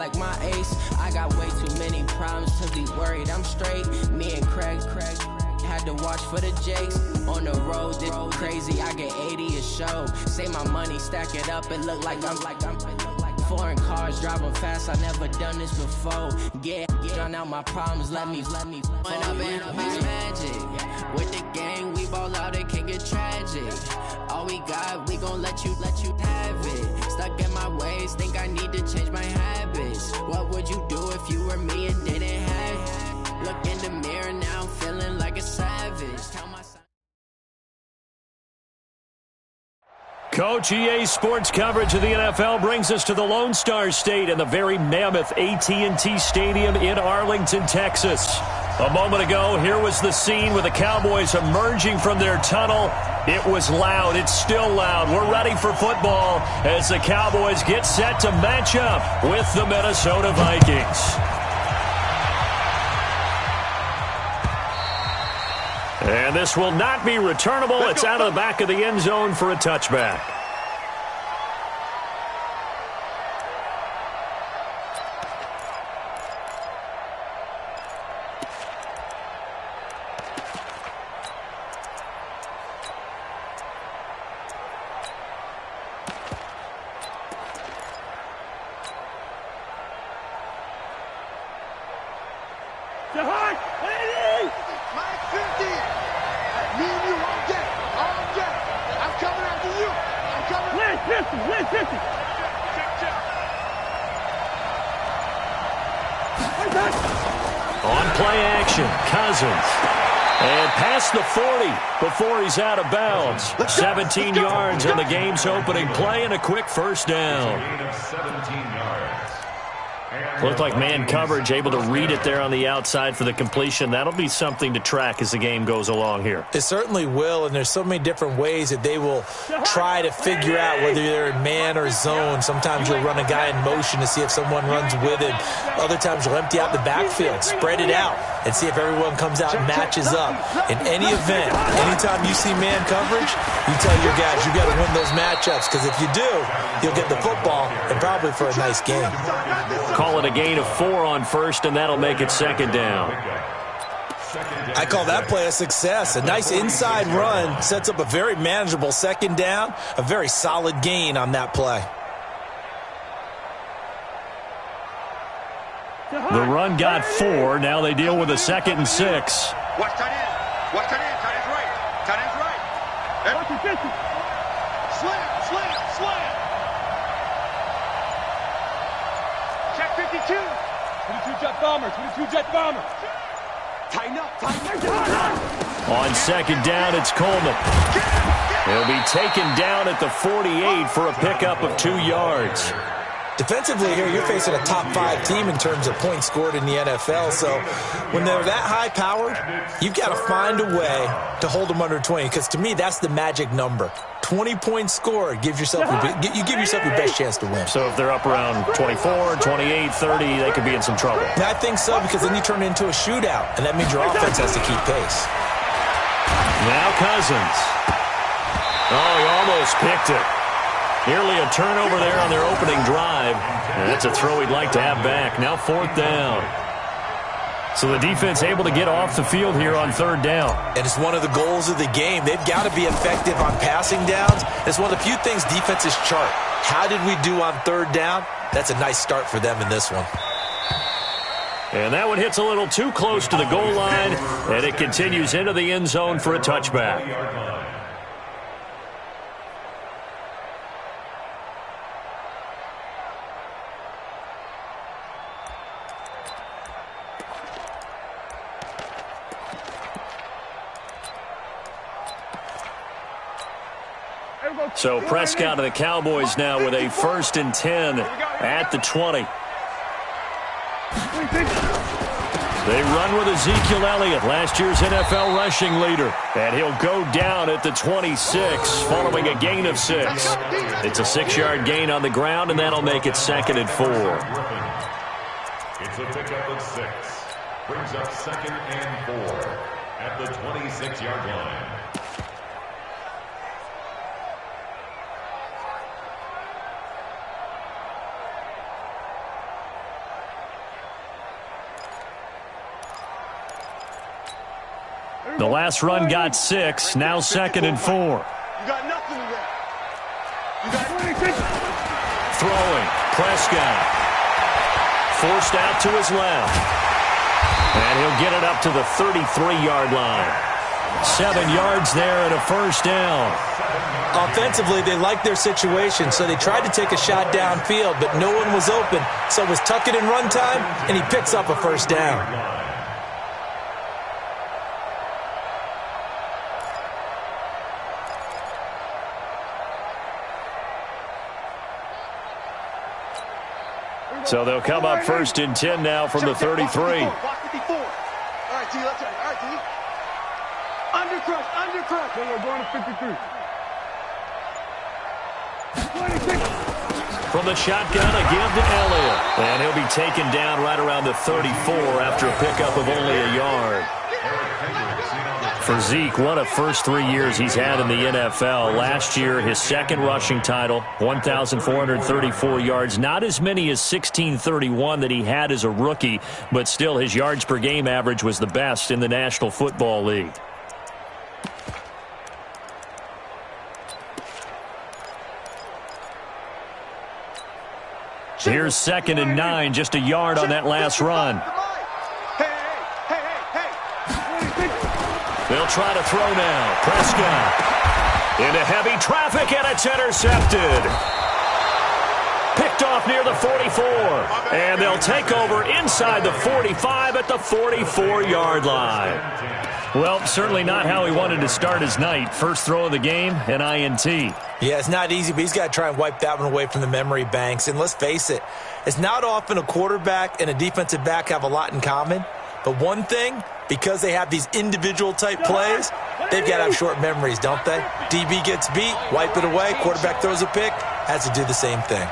Like my ace, I got way too many problems to be worried. I'm straight. Me and Craig had to watch for the Jakes. On the road, this crazy. I get 80 a show. Say my money, stack it up. It look like I'm foreign cars driving fast. I never done this before. Get drown out my problems. Let me. When up and up is magic. With the gang, we ball out. It can get tragic. All we got, we gon' let you have it. Stuck in my ways, think I need to change my habits. What would you do if you were me and didn't have it? Look in the mirror now, I'm feeling like a savage. Tell my son. Coach, EA Sports coverage of the NFL brings us to the Lone Star State and the very mammoth AT&T Stadium in Arlington, Texas. A moment ago, here was the scene with the Cowboys emerging from their tunnel. It was loud. It's still loud. We're ready for football as the Cowboys get set to match up with the Minnesota Vikings. And this will not be returnable. It's out of the back of the end zone for a touchback. On play action, Cousins. And past the 40 before he's out of bounds. 17 yards on the game's opening play and a quick first down. Looked like man coverage, able to read it there on the outside for the completion. That'll be something to track as the game goes along here. It certainly will, and there's so many different ways that they will try to figure out whether they're in man or zone. Sometimes you'll run a guy in motion to see if someone runs with him. Other times you'll empty out the backfield, spread it out, and see if everyone comes out and matches up. In any event, anytime you see man coverage, you tell your guys you got to win those matchups, because if you do, you'll get the football and probably for a nice game. Call it a gain of 4 on first, and that'll make it second down. I call that play a success. A nice inside run sets up a very manageable second down, a very solid gain on that play. The run got 4. Now they deal with a 2nd and 6. Watch tight end. Watch tight end. Tight end's right. Tight end's right. Slam. Check 52. 22 jet bomber. Tighten up. On second down, it's Coleman. He'll be taken down at the 48 for a pickup of 2 yards. Defensively here, you're facing a top 5 team in terms of points scored in the NFL. So when they're that high-powered, you've got to find a way to hold them under 20, because to me, that's the magic number. 20 points scored, you give yourself your best chance to win. So if they're up around 24, 28, 30, they could be in some trouble. And I think so, because then you turn it into a shootout, and that means your offense has to keep pace. Now Cousins. Oh, he almost picked it. Nearly a turnover there on their opening drive. And that's a throw he'd like to have back. Now 4th down. So the defense able to get off the field here on 3rd down. And it's one of the goals of the game. They've got to be effective on passing downs. It's one of the few things defenses chart. How did we do on 3rd down? That's a nice start for them in this one. And that one hits a little too close to the goal line, and it continues into the end zone for a touchback. So Prescott of the Cowboys now with a 1st and 10 at the 20. They run with Ezekiel Elliott, last year's NFL rushing leader. And he'll go down at the 26 following a gain of 6. It's a 6-yard gain on the ground, and that'll make it 2nd and 4. It's a pickup of 6. Brings up 2nd and 4 at the 26-yard line. The last run got 6. Now 2nd and 4. You got nothing to that. You got Throwing. Prescott. Forced out to his left. And he'll get it up to the 33-yard line. 7 yards there and a first down. Offensively, they liked their situation, so they tried to take a shot downfield, but no one was open. So it was tuck it in run time, and he picks up a first down. So they'll come up 1st and 10 now from the 33. Block 54. All right, T, let's try. All right, T. Undercrush. Then we're going to 53. From the shotgun, a give to Elliott. And he'll be taken down right around the 34 after a pickup of only a yard. For Zeke, what a first 3 years he's had in the NFL. Last year, his 2nd rushing title, 1,434 yards. Not as many as 1,631 that he had as a rookie, but still his yards per game average was the best in the National Football League. Here's 2nd and 9, just a yard on that last run. Hey. They'll try to throw now. Prescott into heavy traffic, and it's intercepted. Picked off near the 44. And they'll take over inside the 45 at the 44-yard line. Well, certainly not how he wanted to start his night. First throw of the game, an INT. Yeah, it's not easy, but he's got to try and wipe that one away from the memory banks. And let's face it, it's not often a quarterback and a defensive back have a lot in common. But one thing, because they have these individual type plays, they've got to have short memories, don't they? DB gets beat, wipe it away, quarterback throws a pick, has to do the same thing.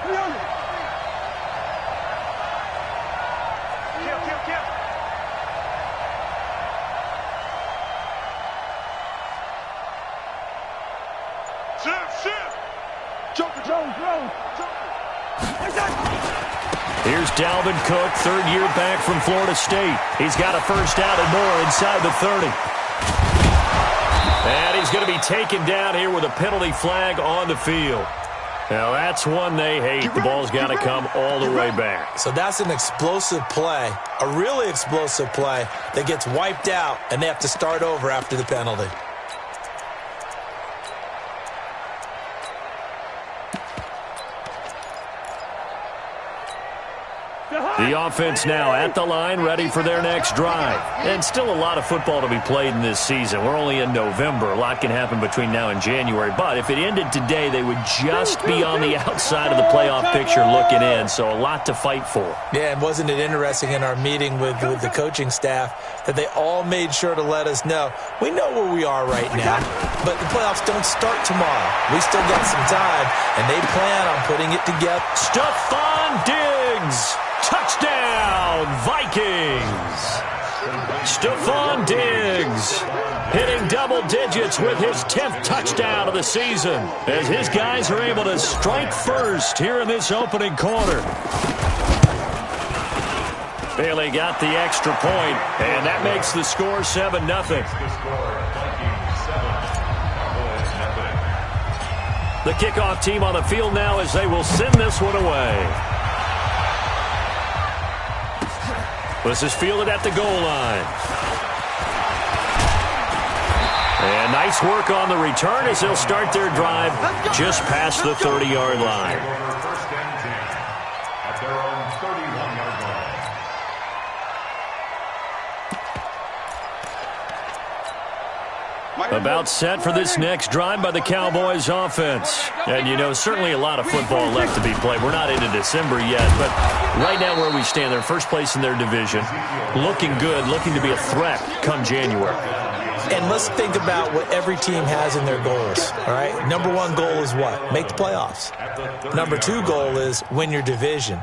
Here's Dalvin Cook, 3rd year back from Florida State. He's got a first down and more inside the 30. And he's going to be taken down here with a penalty flag on the field. Now, that's one they hate. The ball's got to come all the way back. So that's an explosive play, a really explosive play that gets wiped out, and they have to start over after the penalty. The offense now at the line, ready for their next drive. And still a lot of football to be played in this season. We're only in November. A lot can happen between now and January. But if it ended today, they would just be on the outside of the playoff picture looking in. So a lot to fight for. Yeah, and wasn't it interesting in our meeting with the coaching staff that they all made sure to let us know, we know where we are right now, but the playoffs don't start tomorrow. We still got some time, and they plan on putting it together. Stephon Diggs! Touchdown, Vikings! Stephon Diggs hitting double digits with his 10th touchdown of the season as his guys are able to strike first here in this opening quarter. Bailey got the extra point, and that makes the score 7-0. The kickoff team on the field now as they will send this one away. This is fielded at the goal line. And nice work on the return as they'll start their drive just past the 30-yard line. First and 10 at their own 31-yard line. About set for this next drive by the Cowboys offense. And, you know, certainly a lot of football left to be played. We're not into December yet, but right now where we stand, they're first place in their division. Looking good, looking to be a threat come January. And let's think about what every team has in their goals, all right? Number 1 goal is what? Make the playoffs. Number 2 goal is win your division.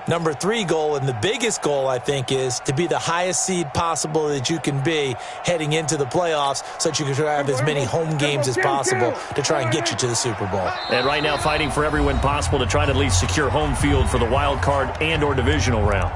Number 3 goal, and the biggest goal, I think, is to be the highest seed possible that you can be heading into the playoffs so that you can have as many home games as possible to try and get you to the Super Bowl. And right now fighting for every win possible to try to at least secure home field for the wild card and or divisional round.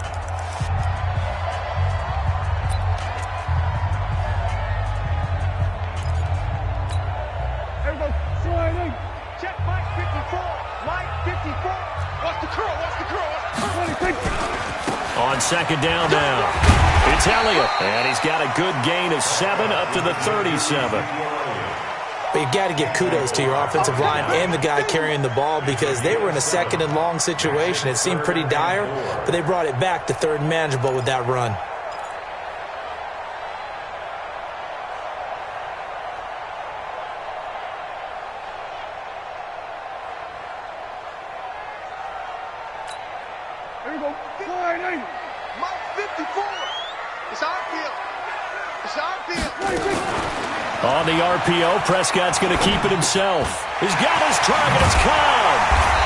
On second down now, it's Elliott. And he's got a good gain of 7 up to the 37. But you got to give kudos to your offensive line and the guy carrying the ball because they were in a second and long situation. It seemed pretty dire, but they brought it back to third and manageable with that run. There you go. Line 8. Mike 54. It's our field. It's our field. On the RPO, Prescott's going to keep it himself. He's got his target. It's Cobb.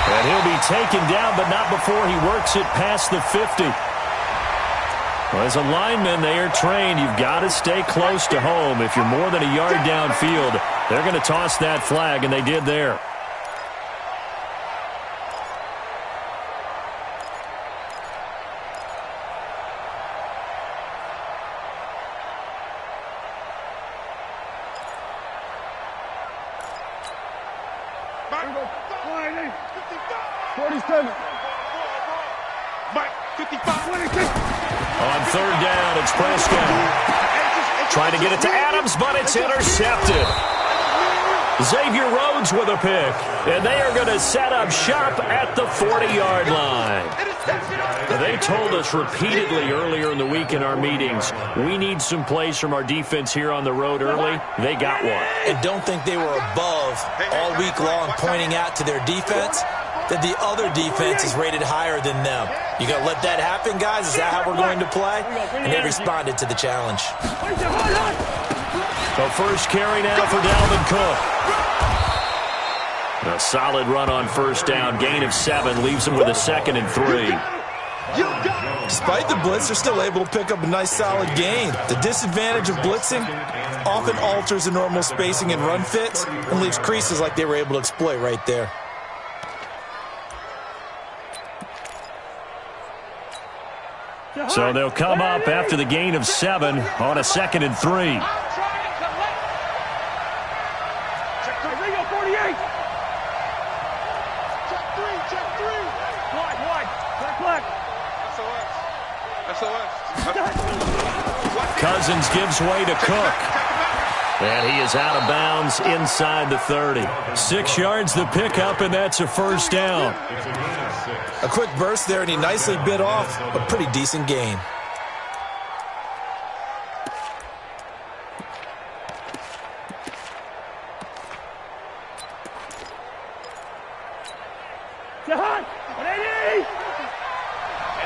And he'll be taken down, but not before he works it past the 50. Well, as a lineman, they are trained. You've got to stay close to home. If you're more than a yard downfield, they're going to toss that flag, and they did there. Line 8. 47. Mike 55. 26. On third down, it's Prescott. Trying to get it to Adams, but it's intercepted. Xavier Rhodes with a pick. And they are going to set up shop at the 40-yard line. They told us repeatedly earlier in the week in our meetings, we need some plays from our defense here on the road early. They got one. And don't think they were above all week long pointing out to their defense that the other defense is rated higher than them. You got to let that happen, guys? Is that how we're going to play? And they responded to the challenge. The first carry now for Dalvin Cook. A solid run on first down. Gain of 7 leaves him with a 2nd and 3. Despite the blitz, they're still able to pick up a nice solid gain. The disadvantage of blitzing often alters the normal spacing and run fits and leaves creases like they were able to exploit right there. So they'll come up after the gain of 7 on a 2nd and 3. Cousins gives way to Cook. And he is out of bounds inside the 30. 6 yards the pickup, and that's a first down. A quick burst there, and he nicely bit off a pretty decent gain. And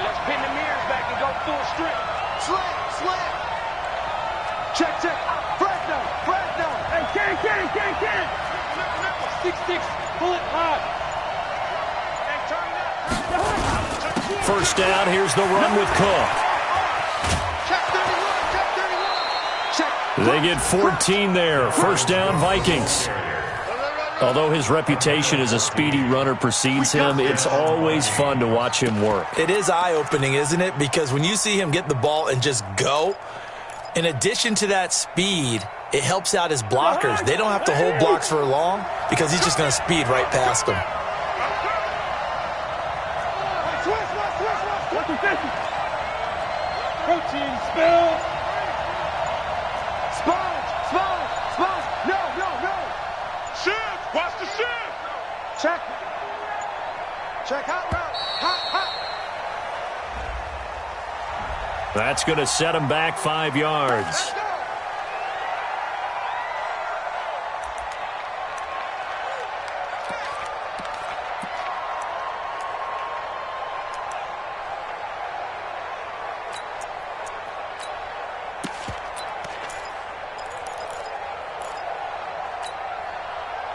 let's pin the mirrors back and go full strip. Slam. Check. Fresno. Hey, can. 6-6, pull it hard. Hey, turn it up. First down, here's the run with Cook. Check 31. They get 14 there. First down, Vikings. Although his reputation as a speedy runner precedes him, it's always fun to watch him work. It is eye-opening, isn't it? Because when you see him get the ball and just go, in addition to that speed, it helps out his blockers. They don't have to hold blocks for long because he's just going to speed right past them. Protein spill. Sponge. No. Shift. Watch the shift. Check. Hot route. Hot. That's going to set him back 5 yards.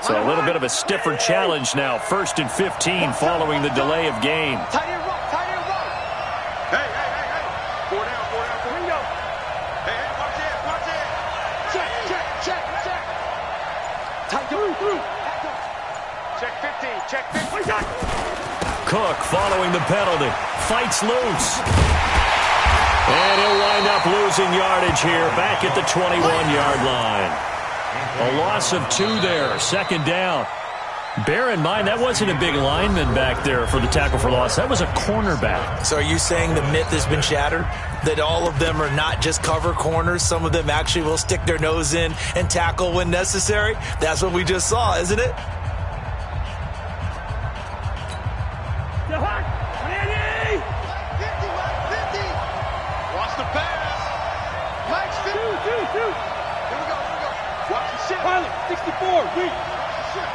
So a little bit of a stiffer challenge now. 1st and 15 following the delay of game. Tight end run. Hey. 4 down. Bingo. Hey, watch it. Check. Tight through. Check 15. Cook following the penalty. Fights loose. And he'll wind up losing yardage here back at the 21-yard line. A loss of 2 there. 2nd down. Bear in mind, that wasn't a big lineman back there for the tackle for loss. That was a cornerback. So are you saying the myth has been shattered? That all of them are not just cover corners? Some of them actually will stick their nose in and tackle when necessary? That's what we just saw, isn't it? Watch the pass. Legs 50. Here we go. Watch the shit. Pilot, 64. Reach.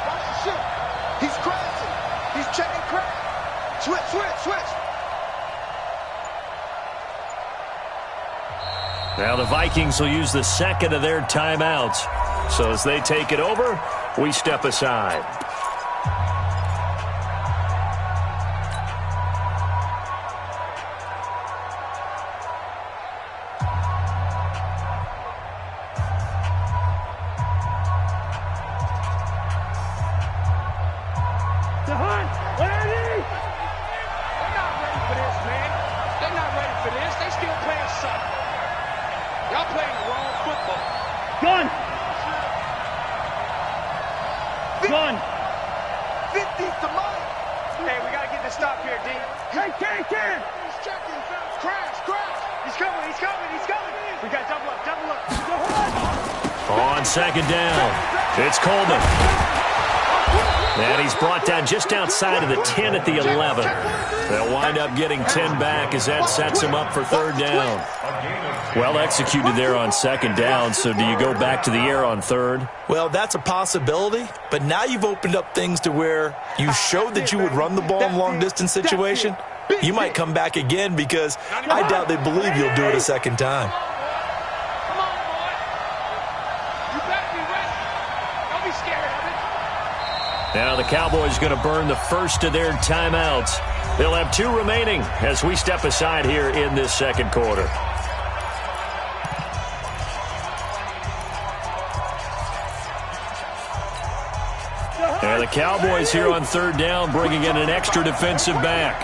Watch the shit. He's crashing. He's checking crash. Switch. Now the Vikings will use the second of their timeouts. So as they take it over, we step aside. Gun. 50's the money. Hey, we got to get this stop here, D. Hey, can. He's checking. Crash. He's coming. We got double up. On second down, it's Coleman. And he's brought down just outside of the 10 at the 11. They'll wind up getting 10 back as that sets him up for third down. Well executed there on second down, so do you go back to the air on third? Well, that's a possibility, but now you've opened up things to where you showed that you would run the ball in long-distance situation. You might come back again because I doubt they believe you'll do it a second time. Come on, boy. You better be ready. Don't be scared of it. Now the Cowboys going to burn the first of their timeouts. They'll have 2 remaining as we step aside here in this second quarter. And the Cowboys here on third down bringing in an extra defensive back.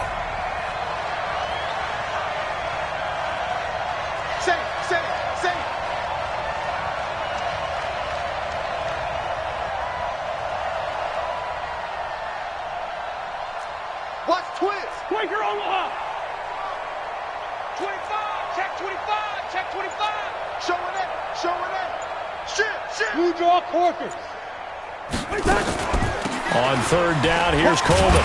Safe. Watch twist. Quaker Omaha. 25. Check 25. Showing it. Shit. Blue draw Corkers. On third down, here's Coleman.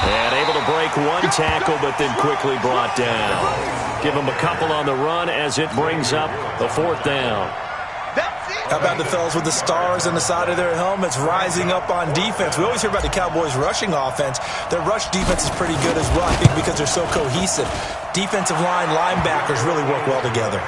And able to break one tackle, but then quickly brought down. Give him a couple on the run as it brings up the fourth down. How about the fellas with the stars on the side of their helmets rising up on defense? We always hear about the Cowboys' rushing offense. Their rush defense is pretty good as well, I think, because they're so cohesive. Defensive line, linebackers really work well together.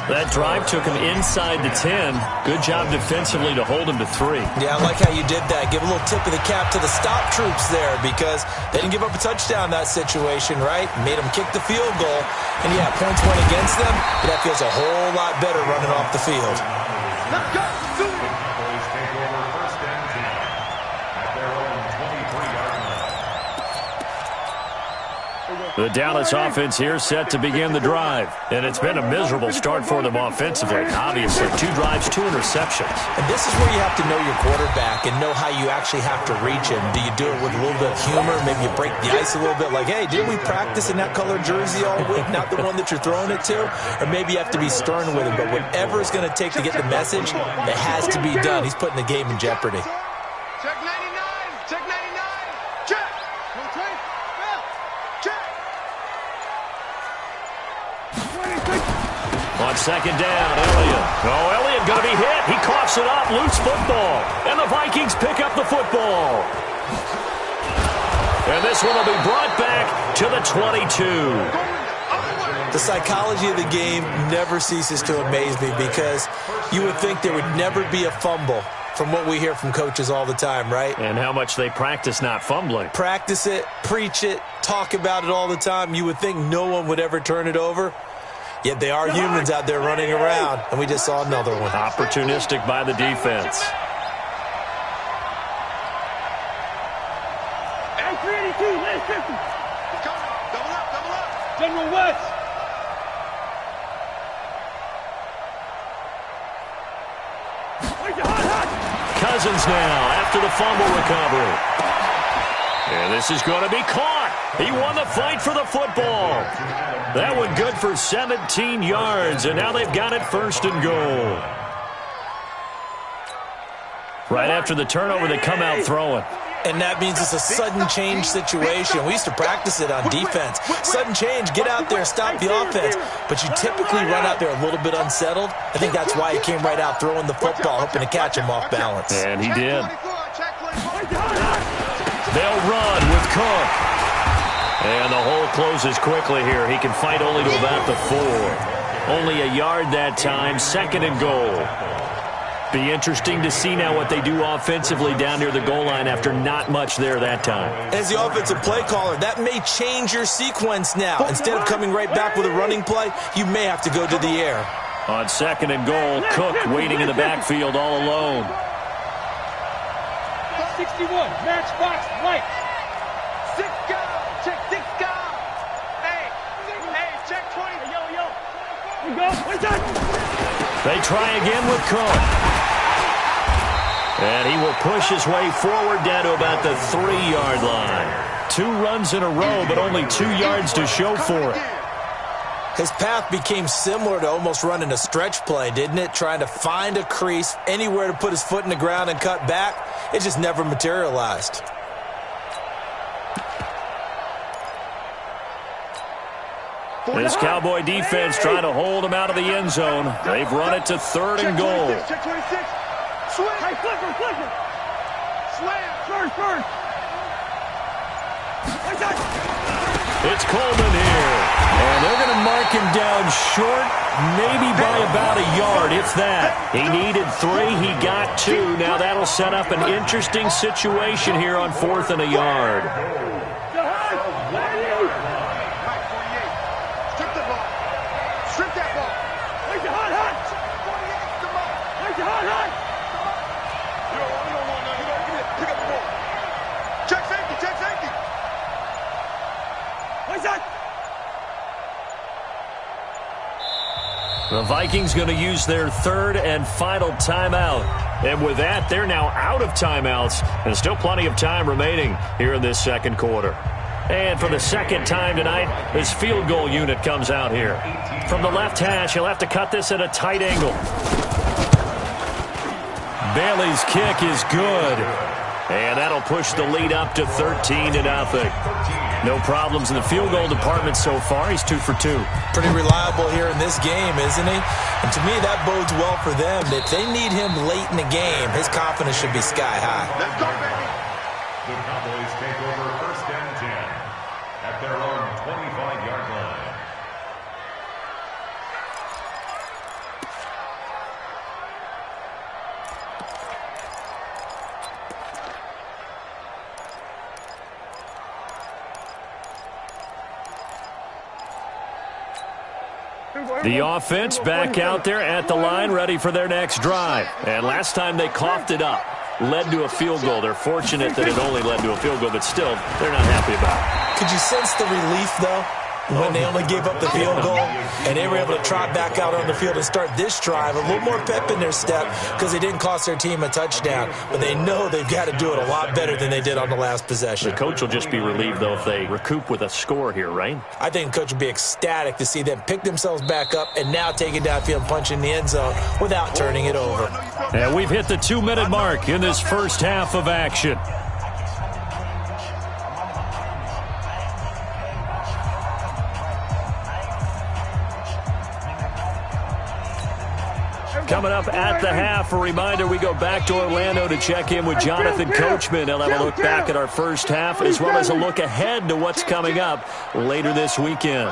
That drive took him inside the 10. Good job defensively to hold him to 3. Yeah, I like how you did that. Give a little tip of the cap to the stop troops there because they didn't give up a touchdown in that situation, right? Made them kick the field goal. And, yeah, points went against them, but that feels a whole lot better running off the field. Let's go. Cowboys take over first and 10 at their own 23-yard line. The Dallas offense here set to begin the drive. And it's been a miserable start for them offensively. Obviously, 2 drives, 2 interceptions. And this is where you have to know your quarterback and know how you actually have to reach him. Do you do it with a little bit of humor? Maybe you break the ice a little bit like, hey, didn't we practice in that colored jersey all week? Not the one that you're throwing it to? Or maybe you have to be stern with him. But whatever it's going to take to get the message, it has to be done. He's putting the game in jeopardy. Check 99. Check. On second down, Elliott. Elliott going to be hit. He coughs it up. Loose football. And the Vikings pick up the football. And this one will be brought back to the 22. The psychology of the game never ceases to amaze me because you would think there would never be a fumble from what we hear from coaches all the time, right? And how much they practice not fumbling. Practice it, preach it, talk about it all the time. You would think no one would ever turn it over. Yet they are humans out there running around, and we just saw another one. Opportunistic by the defense. A382, last 50. Double up. General West. Cut Cousins now after the fumble recovery. And this is going to be caught. He won the fight for the football. That one good for 17 yards, and now they've got it 1st and goal. Right after the turnover, they come out throwing. And that means it's a sudden change situation. We used to practice it on defense. Sudden change, get out there, stop the offense. But you typically run out there a little bit unsettled. I think that's why he came right out throwing the football, hoping to catch him off balance. And he did. They'll run with Cook. And the hole closes quickly here. He can fight only to about the 4. Only a yard that time, 2nd and goal. Be interesting to see now what they do offensively down near the goal line after not much there that time. As the offensive play caller, that may change your sequence now. Instead of coming right back with a running play, you may have to go to the air. On 2nd and goal, Cook waiting in the backfield all alone. 61, match box, right. 6 go, check 6 go. Hey, check 20. Yo. We go, what's that? They try again with Cook. And he will push his way forward down to about the 3-yard line. 2 runs in a row, but only 2 yards to show for it. His path became similar to almost running a stretch play, didn't it? Trying to find a crease, anywhere to put his foot in the ground and cut back. It just never materialized. This Cowboy defense trying to hold him out of the end zone. They've run it to 3rd and goal. Check 26. Swing. Hey, flicker. Slam. First. What's that? It's Coleman here. And they're going to mark him down short, maybe by about a yard, if that. He needed 3. He got 2. Now that'll set up an interesting situation here on 4th and a yard. Strip that ball. Where's your hot? Where's your hot? You don't want none. Give it. Pick up the ball. Check safety. What's that? The Vikings going to use their 3rd and final timeout. And with that, they're now out of timeouts. And still plenty of time remaining here in this 2nd quarter. And for the 2nd time tonight, this field goal unit comes out here. From the left hash, he'll have to cut this at a tight angle. Bailey's kick is good. And that'll push the lead up to 13-0. No problems in the field goal department so far. He's 2 for 2. Pretty reliable here in this game, isn't he? And to me, that bodes well for them. If they need him late in the game, his confidence should be sky high. Let's go, baby. The Cowboys take over 1st and 10 at their own 25-yard line. The offense back out there at the line, ready for their next drive. And last time they coughed it up, led to a field goal. They're fortunate that it only led to a field goal, but still, they're not happy about it. Could you sense the relief, though, when they only gave up the field goal and they were able to trot back out on the field and start this drive? A little more pep in their step because they didn't cost their team a touchdown, but they know they've got to do it a lot better than they did on the last possession. The coach will just be relieved, though, if they recoup with a score here, right? I think the coach will be ecstatic to see them pick themselves back up and now take it downfield and punch in the end zone without turning it over. And we've hit the 2-minute mark in this first half of action. Coming up at the half, a reminder, we go back to Orlando to check in with Jonathan Coachman. He'll have a look back at our first half as well as a look ahead to what's coming up later this weekend.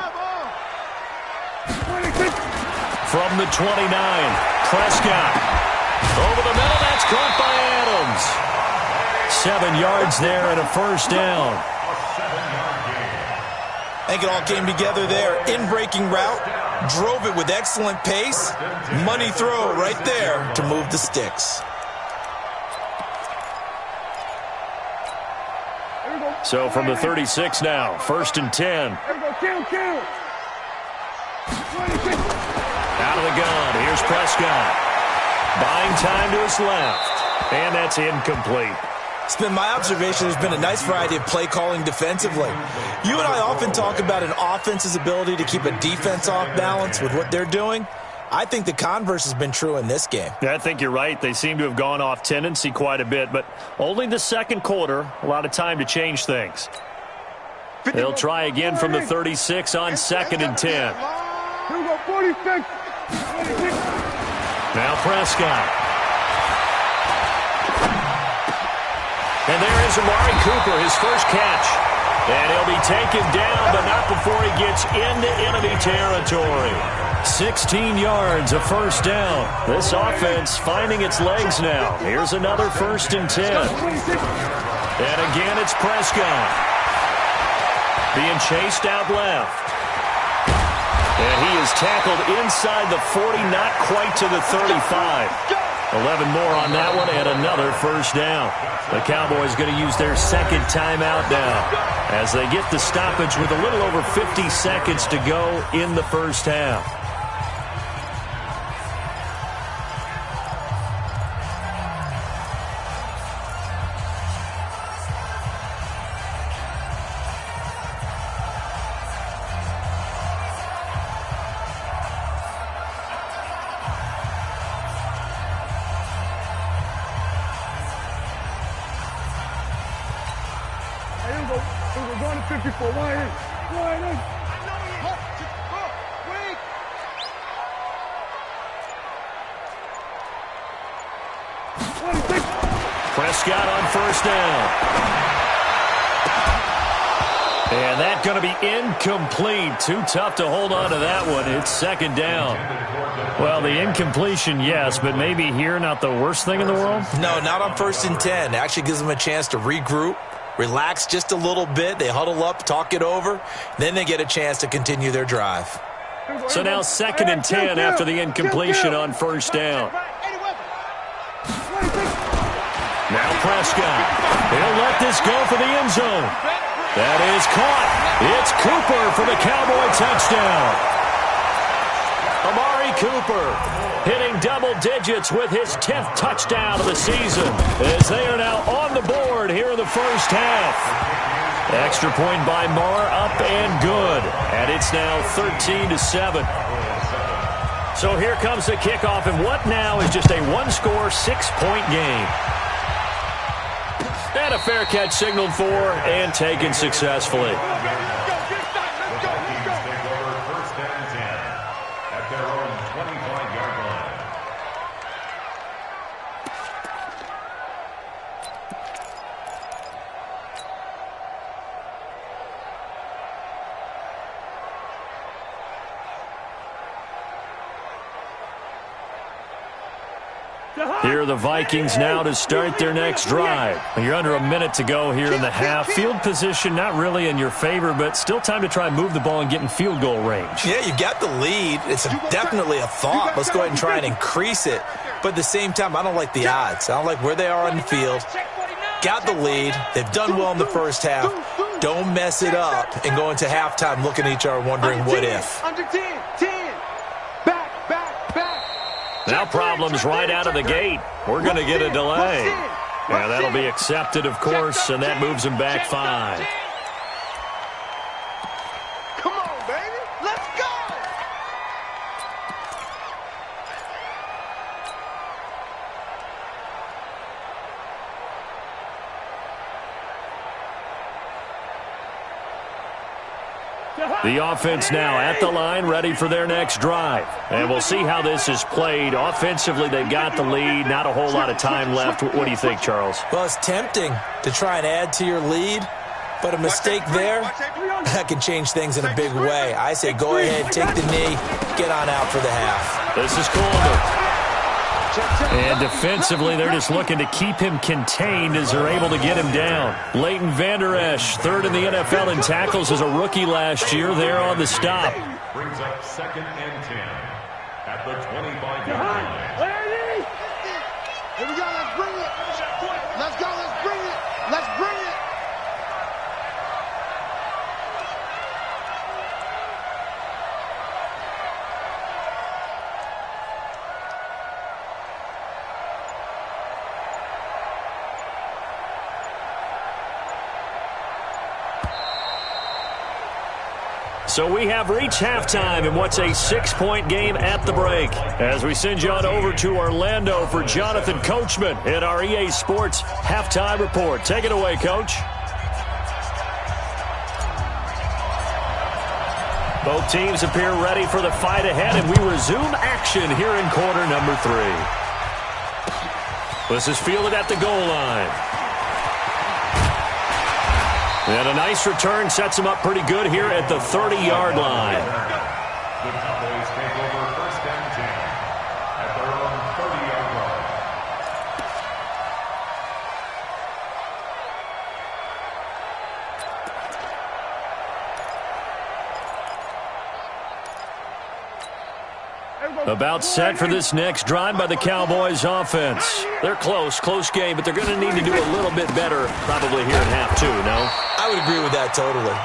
From the 29, Prescott. Over the middle, that's caught by Adams. 7 yards there and a first down. I think it all came together there. In-breaking route. Drove it with excellent pace. Money throw right there to move the sticks. So from the 36 now, 1st and 10. Out of the gun, here's Prescott. Buying time to his left. And that's incomplete. It's been my observation there's been a nice variety of play calling defensively. You and I often talk about an offense's ability to keep a defense off balance with what they're doing. I think the converse has been true in this game. Yeah, I think you're right. They seem to have gone off tendency quite a bit, but only the second quarter, a lot of time to change things. They'll try again from the 36 on 2nd and 10. Here we go, 46. Now Prescott. And there is Amari Cooper, his first catch. And he'll be taken down, but not before he gets into enemy territory. 16 yards, a first down. This offense finding its legs now. Here's another 1st and 10. And again, it's Prescott. Being chased out left. And he is tackled inside the 40, not quite to the 35. 11 more on that one, and another 1st down. The Cowboys going to use their second timeout now as they get the stoppage with a little over 50 seconds to go in the first half. We're going to 54. Wide in. Prescott on 1st down. And that's going to be incomplete. Too tough to hold on to that one. It's 2nd down. Well, the incompletion, yes, but maybe here not the worst thing in the world? No, not on 1st and 10. It actually gives them a chance to regroup, relax just a little bit. They huddle up, talk it over. Then they get a chance to continue their drive. So now 2nd and 10 after the incompletion on 1st down. Now Prescott. He'll let this go for the end zone. That is caught. It's Cooper for the Cowboy touchdown. Amari Cooper hitting double digits with his 10th touchdown of the season as they are now on the board here in the first half. Extra point by Marr, up and good. And it's now 13-7. So here comes the kickoff, and what now is just a one-score, 6-point game. And a fair catch signaled for and taken successfully. Here are the Vikings now to start their next drive. You're under a minute to go here in the half. Field position not really in your favor, but still time to try and move the ball and get in field goal range. Yeah, you got the lead. It's definitely a thought. Let's go ahead and try and increase it. But at the same time, I don't like the odds. I don't like where they are on the field. Got the lead. They've done well in the first half. Don't mess it up and go into halftime looking at each other wondering what if. Under 10. Now problems right out of the gate. We're going to get a delay. Yeah, that'll be accepted, of course, and that moves him back 5. Come on, baby. Let's go. The offense now at the line, ready for their next drive. And we'll see how this is played. Offensively, they've got the lead. Not a whole lot of time left. What do you think, Charles? Well, it's tempting to try and add to your lead, but a mistake there, that can change things in a big way. I say go ahead, take the knee, get on out for the half. This is Coleman. And defensively, they're just looking to keep him contained as they're able to get him down. Leighton Vander Esch, 3rd in the NFL in tackles as a rookie last year. There on the stop. Brings up 2nd and 10 at the 25-yard line. Here we go. Let's bring it. Let's go. Let's bring it. Let's bring it. So we have reached halftime in what's a 6-point game at the break. As we send you on over to Orlando for Jonathan Coachman in our EA Sports Halftime Report. Take it away, Coach. Both teams appear ready for the fight ahead, and we resume action here in quarter number 3. This is fielded at the goal line. And a nice return sets him up pretty good here at the 30-yard line. The Cowboys take over first and 10 at their own 30-yard line. About set for this next drive by the Cowboys offense. They're close game, but they're going to need to do a little bit better probably here in half 2, no? I would agree with that totally.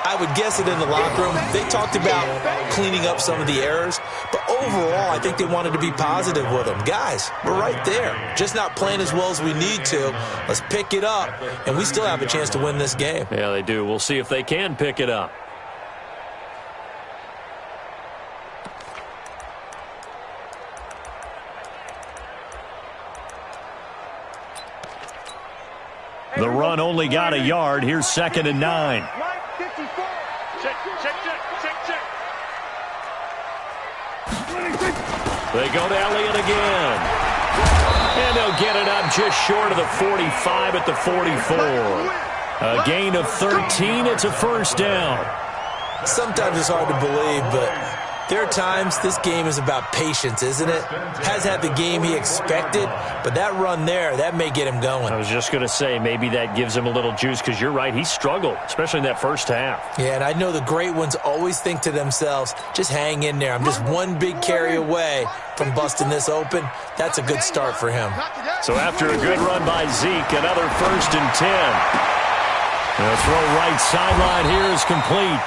I would guess it in the locker room. They talked about cleaning up some of the errors, but overall, I think they wanted to be positive with them. Guys, we're right there. Just not playing as well as we need to. Let's pick it up, and we still have a chance to win this game. Yeah, they do. We'll see if they can pick it up. The run only got a yard. Here's 2nd and 9. They go to Elliott again. And they'll get it up just short of the 45 at the 44. A gain of 13. It's a first down. Sometimes it's hard to believe, but there are times this game is about patience, isn't it? Has had the game he expected, but that run there, that may get him going. I was just going to say, maybe that gives him a little juice, because you're right, he struggled, especially in that first half. Yeah, and I know the great ones always think to themselves, just hang in there. I'm just one big carry away from busting this open. That's a good start for him. So after a good run by Zeke, another 1st and 10. The throw right sideline here is complete.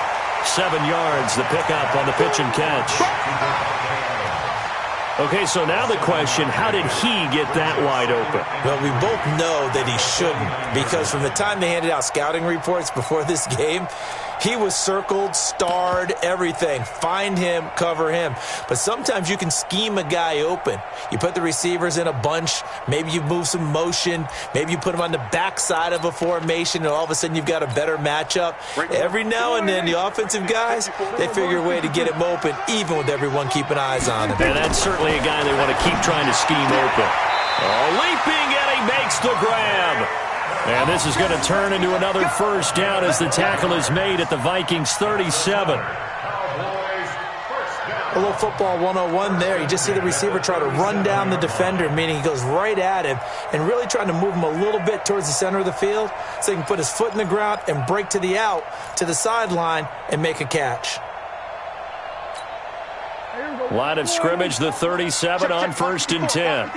7 yards, the pickup on the pitch and catch. Okay, so now the question, how did he get that wide open? Well, we both know that he shouldn't, because from the time they handed out scouting reports before this game, he was circled, starred, everything. Find him, cover him. But sometimes you can scheme a guy open. You put the receivers in a bunch. Maybe you move some motion. Maybe you put him on the backside of a formation, and all of a sudden you've got a better matchup. Every now and then, the offensive guys, they figure a way to get him open, even with everyone keeping eyes on him. And that's certainly a guy they want to keep trying to scheme open. Oh, leaping, and he makes the grab. And this is going to turn into another first down as the tackle is made at the Vikings 37. A little football 101 there. You just see the receiver try to run down the defender, meaning he goes right at him and really trying to move him a little bit towards the center of the field so he can put his foot in the ground and break to the out, to the sideline, and make a catch. Line of scrimmage, the 37 on 1st and 10.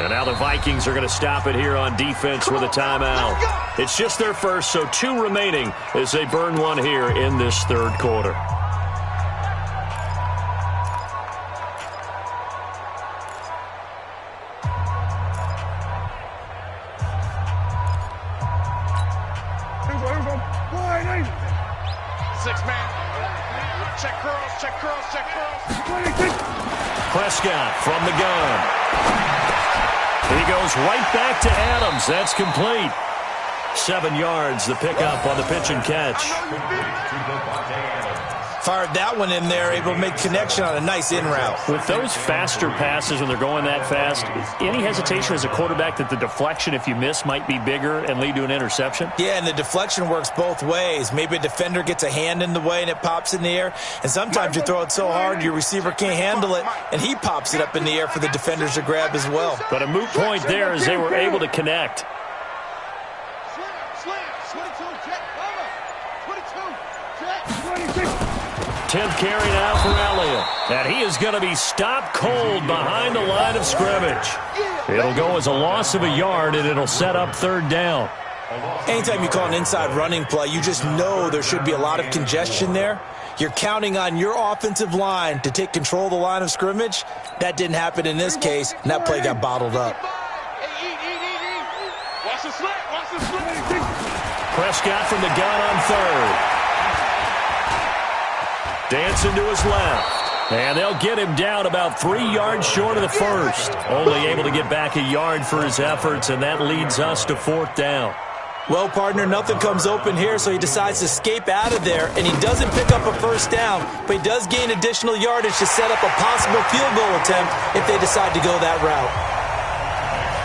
And now the Vikings are going to stop it here on defense with a timeout. It's just their first, so 2 remaining as they burn one here in this 3rd quarter. Prescott from the gun. He goes right back to Adams. That's complete. 7 yards, the pickup on the pitch and catch. Fired that one in there, able to make connection on a nice in route. With those faster passes when they're going that fast, any hesitation as a quarterback that the deflection, if you miss, might be bigger and lead to an interception? Yeah, and the deflection works both ways. Maybe a defender gets a hand in the way and it pops in the air. And sometimes you throw it so hard your receiver can't handle it, and he pops it up in the air for the defenders to grab as well. But a moot point there as they were able to connect. 10th carry now for Elliott. And he is going to be stopped cold behind the line of scrimmage. It'll go as a loss of a yard, and it'll set up 3rd down. Anytime you call an inside running play, you just know there should be a lot of congestion there. You're counting on your offensive line to take control of the line of scrimmage. That didn't happen in this case, and that play got bottled up. Prescott from the gun on 3rd. Dancing to his left. And they'll get him down about 3 yards short of the first. Only able to get back a yard for his efforts, and that leads us to 4th down. Well, partner, nothing comes open here, so he decides to escape out of there, and he doesn't pick up a first down, but he does gain additional yardage to set up a possible field goal attempt if they decide to go that route.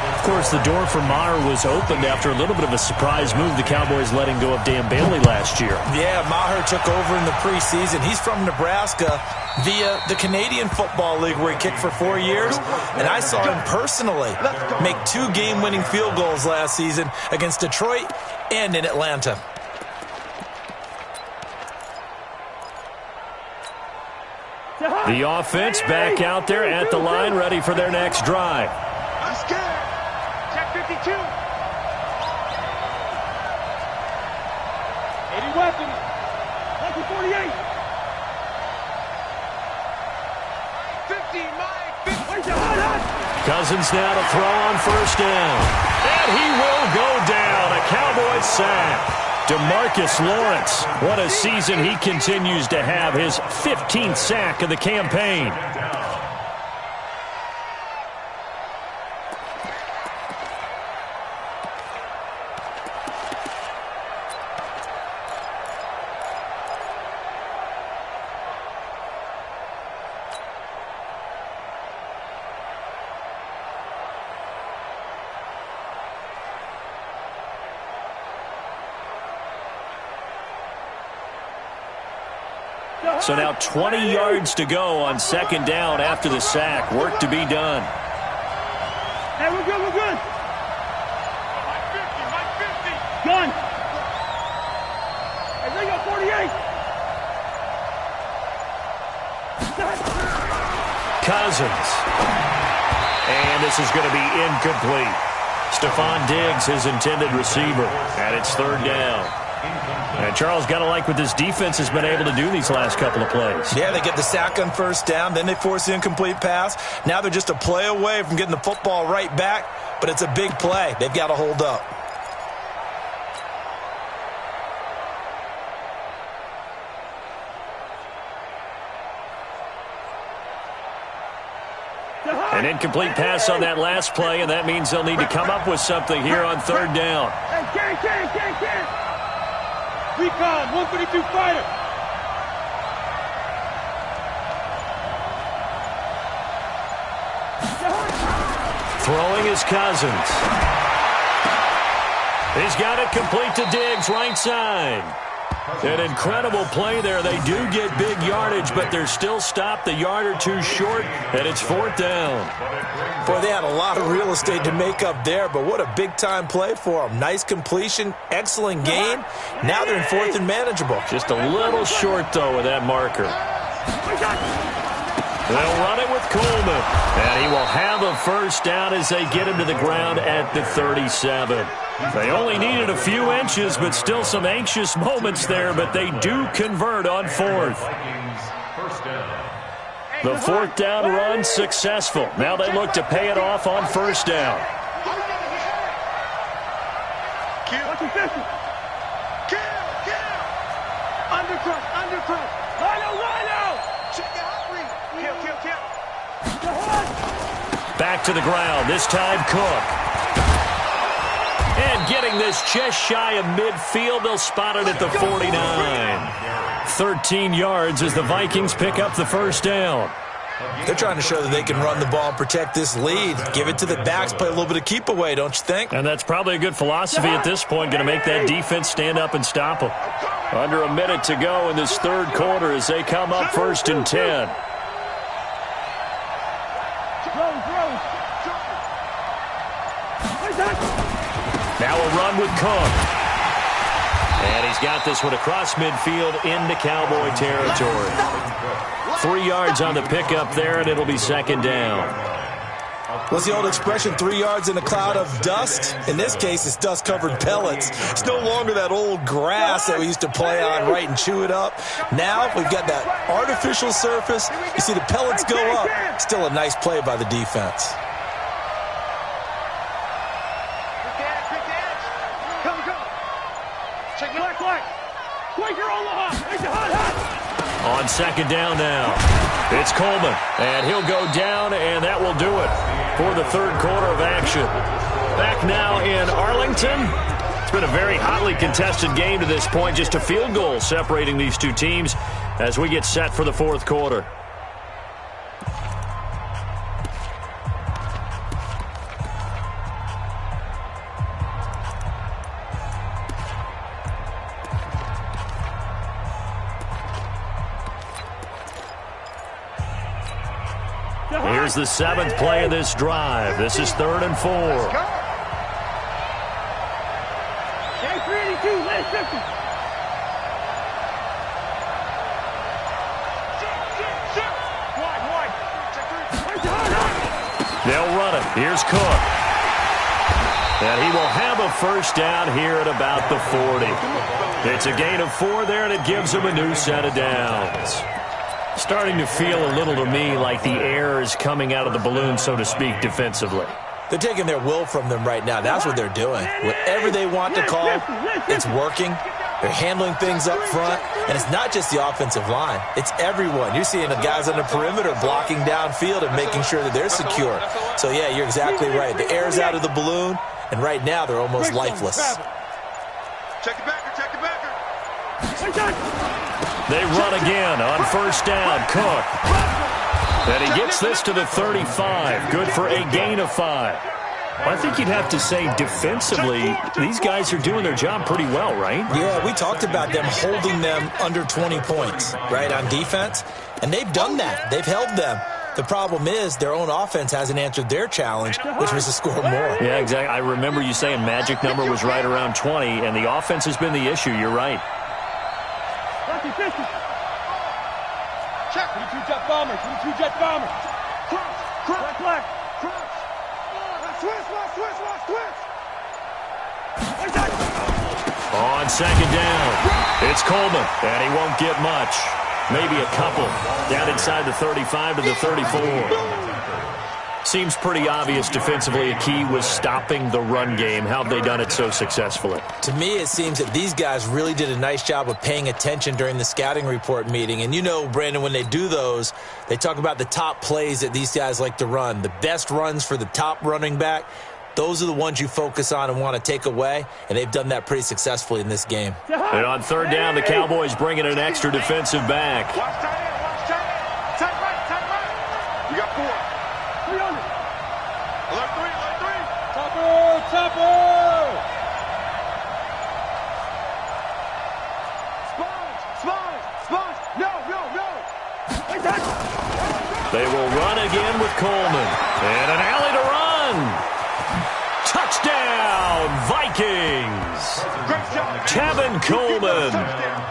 Of course, the door for Maher was opened after a little bit of a surprise move. The Cowboys letting go of Dan Bailey last year. Yeah, Maher took over in the preseason. He's from Nebraska via the Canadian Football League where he kicked for 4 years. And I saw him personally make 2 game-winning field goals last season against Detroit and in Atlanta. The offense back out there at the line, ready for their next drive. I'm scared. Check 52. 80 weapons. Lucky 48. 50, Mike. 50. Where's your hot? Cousins now to throw on first down. And he will go down. A Cowboys sack. DeMarcus Lawrence, what a season he continues to have. His 15th sack of the campaign. So now 20 yards to go on 2nd down after the sack. Work to be done. Hey, we're good, we're good. Mike 50, Mike 50. Gun. Hey, they got 48. Cousins. And this is going to be incomplete. Stephon Diggs, his intended receiver. And it's 3rd down. And Charles, got to like what this defense has been able to do these last couple of plays. Yeah, they get the sack on first down, then they force the incomplete pass. Now they're just a play away from getting the football right back, but it's a big play. They've got to hold up. An incomplete pass on that last play, and that means they'll need to come up with something here on 3rd down. Hey, can. Recon, 132 fighter. Throwing is Cousins. He's got it complete to Diggs, right side. An incredible play there. They do get big yardage, but they're still stopped a yard or 2 short, and it's 4th down. Boy, they had a lot of real estate to make up there, but what a big-time play for them. Nice completion, excellent gain. Now they're in 4th and manageable. Just a little short, though, with that marker. They'll run it with Coleman, and he will have a first down as they get him to the ground at the 37. They only needed a few inches, but still some anxious moments there, but they do convert on 4th. The 4th down run successful. Now they look to pay it off on 1st down. Undercut. Lino. Check it out, Reed. Kill. Back to the ground, this time Cook. And getting this just shy of midfield, they'll spot it at the 49. 13 yards as the Vikings pick up the first down. They're trying to show that they can run the ball and protect this lead. Give it to the backs, play a little bit of keep away, don't you think? And that's probably a good philosophy at this point, going to make that defense stand up and stop them. Under a minute to go in this 3rd quarter as they come up 1st and 10. Now a run with Cook. And he's got this one across midfield into Cowboy territory. 3 yards on the pickup there, and it'll be 2nd down. What's the old expression, 3 yards in a cloud of dust? In this case, it's dust-covered pellets. It's no longer that old grass that we used to play on, right, and chew it up. Now we've got that artificial surface. You see the pellets go up. Still a nice play by the defense. On second down now, it's Coleman, and he'll go down, and that will do it for the third quarter of action. Back now in Arlington. It's been a very hotly contested game to this point, just a field goal separating these two teams as we get set for the fourth quarter. Here's the seventh play of this drive. This is 3rd and 4. Let's go. 382, let's go. They'll run it. Here's Cook. And he will have a first down here at about the 40. It's a gain of 4 there, and it gives him a new set of downs. Starting to feel a little to me like the air is coming out of the balloon, so to speak, defensively. They're taking their will from them right now. That's what they're doing. Whatever they want to call, it's working. They're handling things up front. And it's not just the offensive line. It's everyone. You're seeing the guys on the perimeter blocking downfield and making sure that they're secure. So, yeah, you're exactly right. The air's out of the balloon, and right now they're almost lifeless. Check it backer, check it backer. They run again on first down. Cook. And he gets this to the 35. Good for a gain of 5. Well, I think you'd have to say defensively, these guys are doing their job pretty well, right? Yeah, we talked about them holding them under 20 points, right, on defense. And they've done that. They've held them. The problem is their own offense hasn't answered their challenge, which was to score more. Yeah, exactly. I remember you saying magic number was right around 20, and the offense has been the issue. You're right. Check. 22 jet bomber. 22 jet bomber. Cross. Black. Cross. Switch. On second down, it's Coleman, and he won't get much. Maybe a couple. Down inside the 35 to the 34. Seems pretty obvious defensively a key was stopping the run game. How have they done it so successfully? To me, it seems that these guys really did a nice job of paying attention during the scouting report meeting. And you know, Brandon, when they do those, they talk about the top plays that these guys like to run. The best runs for the top running back, those are the ones you focus on and want to take away. And they've done that pretty successfully in this game. And on third down, the Cowboys bring in an extra defensive back. Watch tight end, watch tight end. Tight right. You got 4. 300. Alert 3. Topper. Sponge. No. They will run again with Coleman. And an alley to run. Touchdown, Vikings. Tevin Coleman,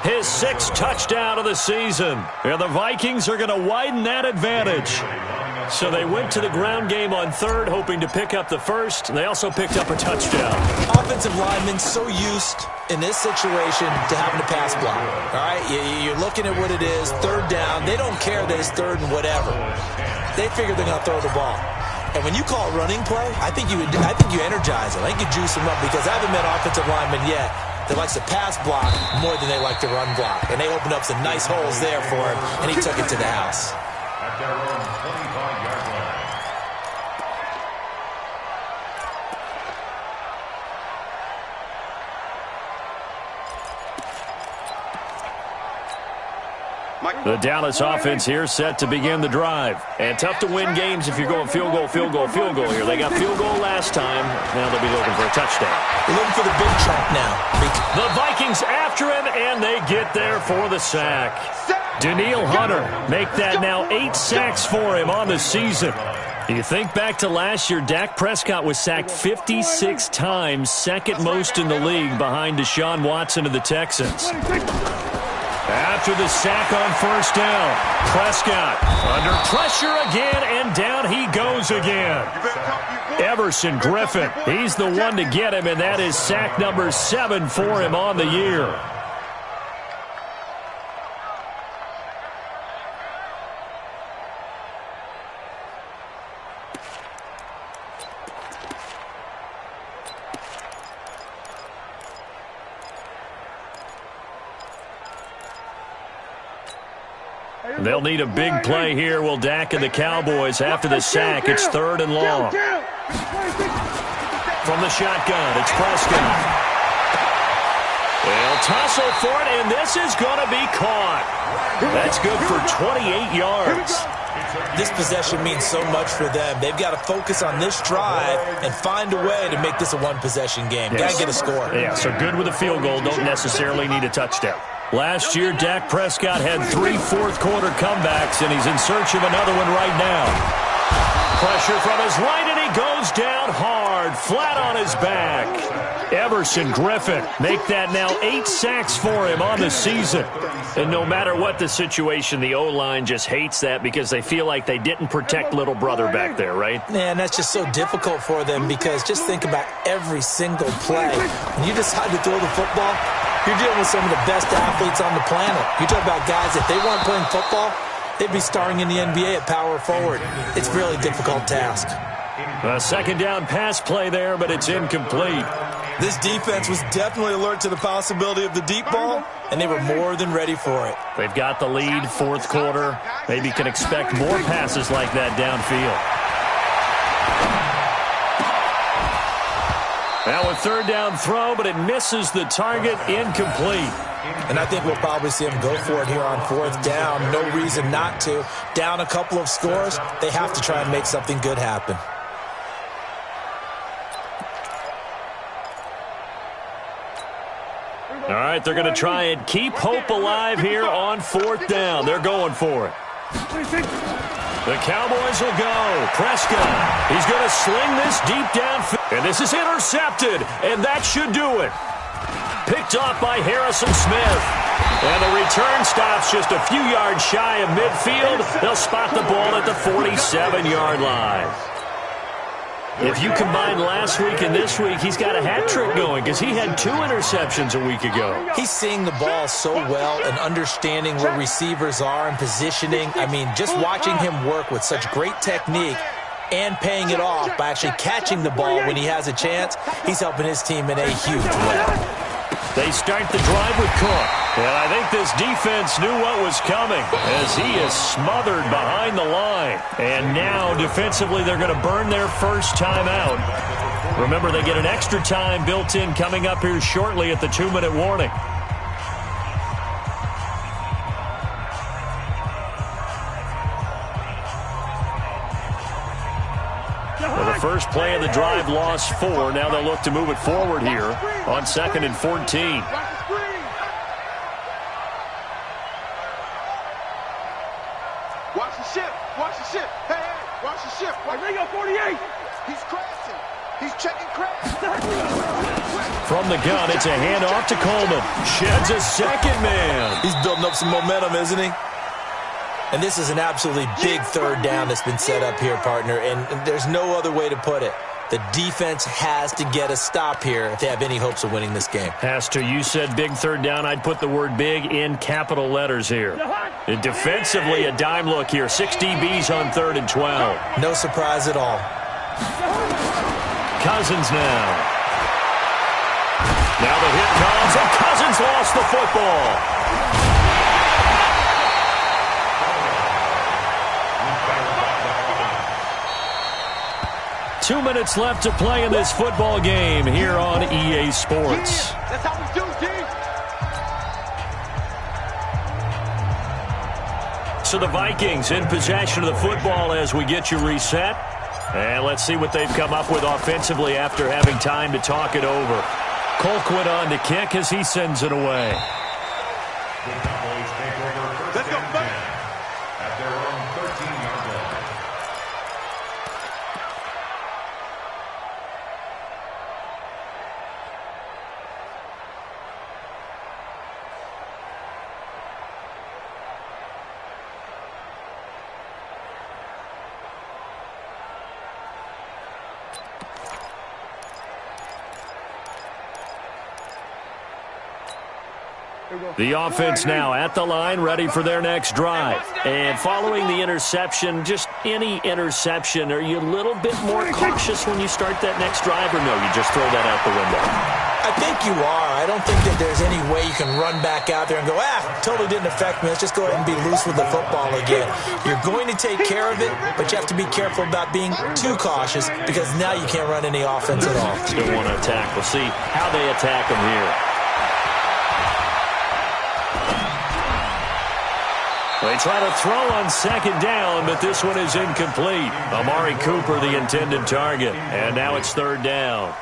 his 6th touchdown of the season. And the Vikings are going to widen that advantage. So they went to the ground game on third, hoping to pick up the first. And they also picked up a touchdown. Offensive linemen so used in this situation to having to pass block. All right, you're looking at what it is, third down. They don't care that it's third and whatever. They figure they're going to throw the ball. And when you call a running play, I think you energize them. I think you juice them up because I haven't met offensive linemen yet that likes to pass block more than they like to run block. And they opened up some nice holes there for him, and he took it to the house. At their own 25-yard line. The Dallas offense here set to begin the drive. And tough to win games if you're going field goal here. They got field goal last time. Now they'll be looking for a touchdown. They're looking for the big chunk now. The Vikings after him, and they get there for the sack. Danielle Hunter make that now 8 sacks for him on the season. You think back to last year, Dak Prescott was sacked 56 times, second most in the league behind Deshaun Watson of the Texans. After the sack on first down, Prescott under pressure again, and down he goes again. Everson Griffin, he's the one to get him, and that is sack number 7 for him on the year. They'll need a big play here. Will Dak and the Cowboys after the sack. It's 3rd and long. From the shotgun, it's Prescott. They'll tussle for it, and this is going to be caught. That's good for 28 yards. This possession means so much for them. They've got to focus on this drive and find a way to make this a one-possession game. Yes. Got to get a score. Yeah, so good with a field goal. Don't necessarily need a touchdown. Last year, Dak Prescott had 3 fourth-quarter comebacks, and he's in search of another one right now. Pressure from his right, and he goes down hard, flat on his back. Everson Griffin make that now 8 sacks for him on the season. And no matter what the situation, the O-line just hates that because they feel like they didn't protect little brother back there, right? Man, that's just so difficult for them because just think about every single play. When you decide to throw the football, you're dealing with some of the best athletes on the planet. You talk about guys, if they weren't playing football, they'd be starring in the NBA at power forward. It's a really difficult task. A second down pass play there, but it's incomplete. This defense was definitely alert to the possibility of the deep ball, and they were more than ready for it. They've got the lead, fourth quarter. Maybe can expect more passes like that downfield. Now a third down throw, but it misses the target, incomplete. And I think we'll probably see him go for it here on 4th down. No reason not to. Down a couple of scores, they have to try and make something good happen. All right, they're going to try and keep hope alive here on 4th down. They're going for it. The Cowboys will go. Prescott, he's going to sling this deep downfield. And this is intercepted, and that should do it. Picked off by Harrison Smith. And the return stops just a few yards shy of midfield. They'll spot the ball at the 47-yard line. If you combine last week and this week, he's got a hat trick going because he had 2 interceptions a week ago. He's seeing the ball so well and understanding where receivers are and positioning. I mean, just watching him work with such great technique and paying it off by actually catching the ball when he has a chance, he's helping his team in a huge way. They start the drive with Cook. And I think this defense knew what was coming as he is smothered behind the line. And now, defensively, they're going to burn their first time out. Remember, they get an extra time built in coming up here shortly at the 2-minute warning. Well, the first play of the drive lost 4. Now they'll look to move it forward here on 2nd and 14. Watch the shift. Watch the shift. Hey, hey, watch the shift. Ringo 48. He's crashing. He's checking crash. From the gun, it's a handoff to Coleman. Sheds a second man. He's building up some momentum, isn't he? And this is an absolutely big 3rd down that's been set up here, partner, and there's no other way to put it. The defense has to get a stop here if they have any hopes of winning this game. Has to. You said big 3rd down. I'd put the word big in capital letters here. And defensively, a dime look here. 6 DBs on 3rd and 12. No surprise at all. Cousins now. Now the hit comes, and Cousins lost the football. 2 minutes left to play in this football game here on EA Sports. That's how we do, D. So the Vikings in possession of the football as we get you reset. And let's see what they've come up with offensively after having time to talk it over. Colquitt on to kick as he sends it away. Let's go, buddy. At their own 13-yard line. The offense now at the line, ready for their next drive. And following the interception, just any interception, are you a little bit more cautious when you start that next drive, or no, you just throw that out the window? I think you are. I don't think that there's any way you can run back out there and go, totally didn't affect me. Let's just go ahead and be loose with the football again. You're going to take care of it, but you have to be careful about being too cautious because now you can't run any offense at all. Still want to attack. We'll see how they attack them here. They try to throw on second down, but this one is incomplete. Amari Cooper, the intended target. And now it's third down.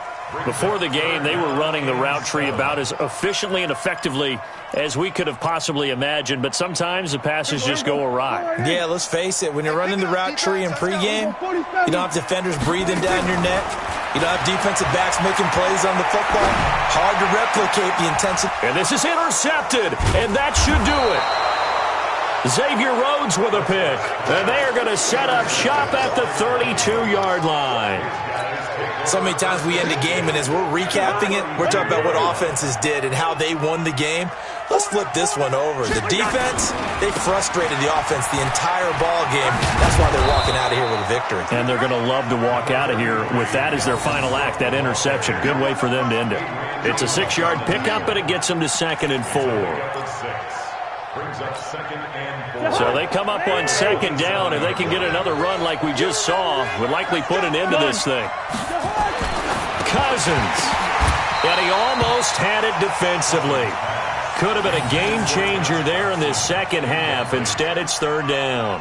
Before the game, they were running the route tree about as efficiently and effectively as we could have possibly imagined, but sometimes the passes just go awry. Yeah, let's face it. When you're running the route tree in pregame, you don't have defenders breathing down your neck. You don't have defensive backs making plays on the football. Hard to replicate the intensity. And this is intercepted, and that should do it. Xavier Rhodes with a pick, and they are going to set up shop at the 32-yard line. So many times we end a game, and as we're recapping it, we're talking about what offenses did and how they won the game. Let's flip this one over. The defense, they frustrated the offense the entire ball game. That's why they're walking out of here with a victory. And they're going to love to walk out of here with that as their final act, that interception. Good way for them to end it. It's a 6-yard pickup, and it gets them to 2nd and 4. So they come up on second down, and they can get another run like we just saw. Would likely put an end to this thing. Cousins. And he almost had it defensively. Could have been a game changer there in this second half. Instead, it's third down.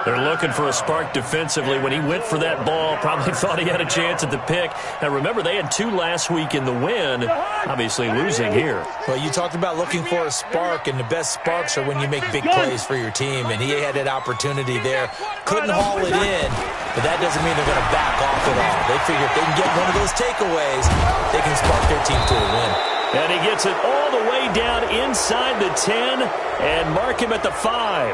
They're looking for a spark defensively. When he went for that ball, probably thought he had a chance at the pick. And remember, they had 2 last week in the win, obviously losing here. Well, you talked about looking for a spark, and the best sparks are when you make big plays for your team. And he had that opportunity there. Couldn't haul it in, but that doesn't mean they're going to back off at all. They figure if they can get one of those takeaways, they can spark their team to a win. And he gets it all the way down inside the 10 and mark him at the 5.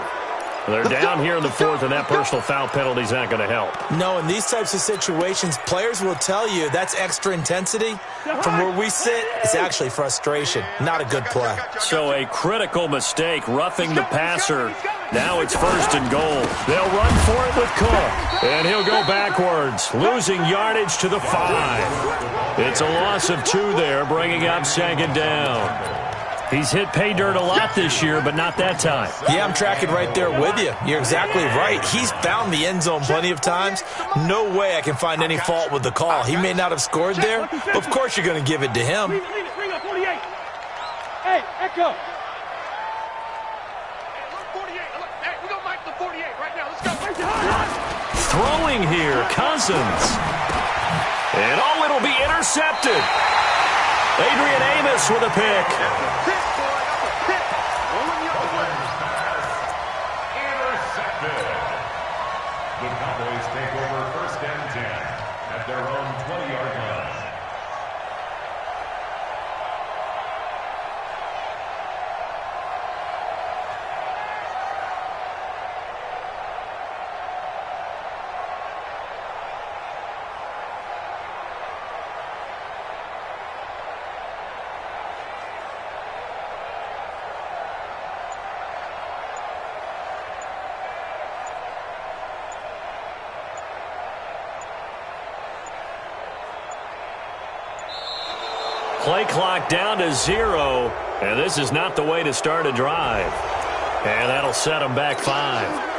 They're down here in the 4th, and that personal foul penalty is not going to help. No, in these types of situations, players will tell you that's extra intensity. From where we sit, it's actually frustration. Not a good play. So a critical mistake, roughing the passer. Now it's 1st and goal. They'll run for it with Cook, and he'll go backwards, losing yardage to the 5. It's a loss of 2 there, bringing up 2nd down. He's hit pay dirt a lot this year, but not that time. Yeah, I'm tracking right there with you. You're exactly right. He's found the end zone plenty of times. No way I can find any fault with the call. He may not have scored there, but of course you're going to give it to him. Bring up 48. Hey, Echo. Look, 48. Hey, we're going to mark the 48 right now. Let's go. Throwing here, Cousins. And it'll be intercepted. Adrian Amos with a pick. Intercepted. The Cowboys take over 1st and 10 at their own 20-yard line. Play clock down to 0, and this is not the way to start a drive. And that'll set them back 5.